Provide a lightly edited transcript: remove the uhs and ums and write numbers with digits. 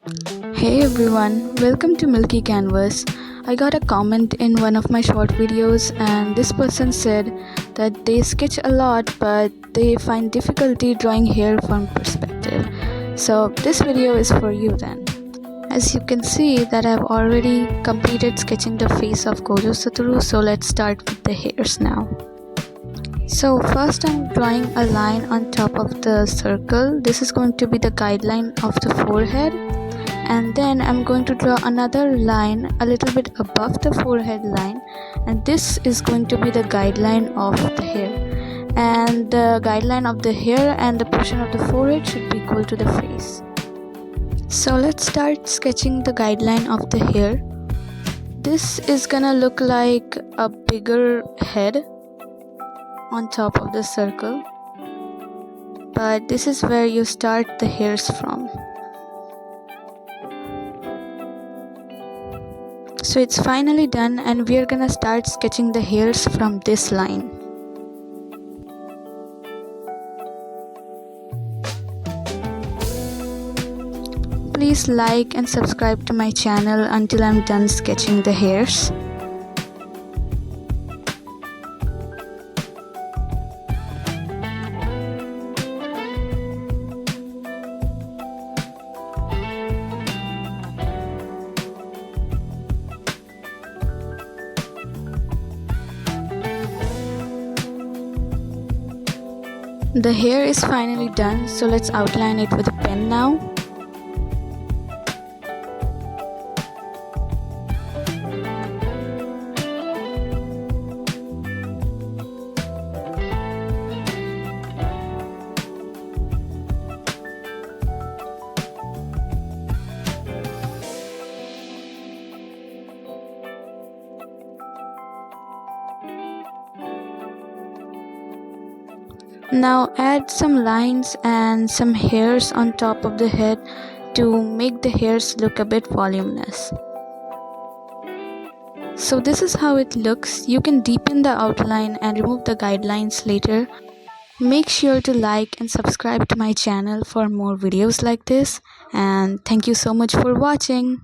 Hey everyone, welcome to Milky Canvas. I got a comment in one of my short videos, and this person said that they sketch a lot but they find difficulty drawing hair from perspective. So this video is for you then. As you can see that I've already completed sketching the face of Gojo Satoru, so let's start with the hairs now. So first I'm drawing a line on top of the circle. This is going to be the guideline of the forehead. And then I'm going to draw another line a little bit above the forehead line, and this is going to be the guideline of the hair, and the guideline of the hair and the portion of the forehead should be equal to the face. So let's start sketching the guideline of the hair. This is gonna look like a bigger head on top of the circle, but this is where you start the hairs from. So it's finally done, and we are gonna start sketching the hairs from this line. Please like and subscribe to my channel until I'm done sketching the hairs. The hair is finally done, so let's outline it with a pen now. Now add some lines and some hairs on top of the head to make the hairs look a bit voluminous. So this is how it looks. You can deepen the outline and remove the guidelines later. Make sure to like and subscribe to my channel for more videos like this, and thank you so much for watching.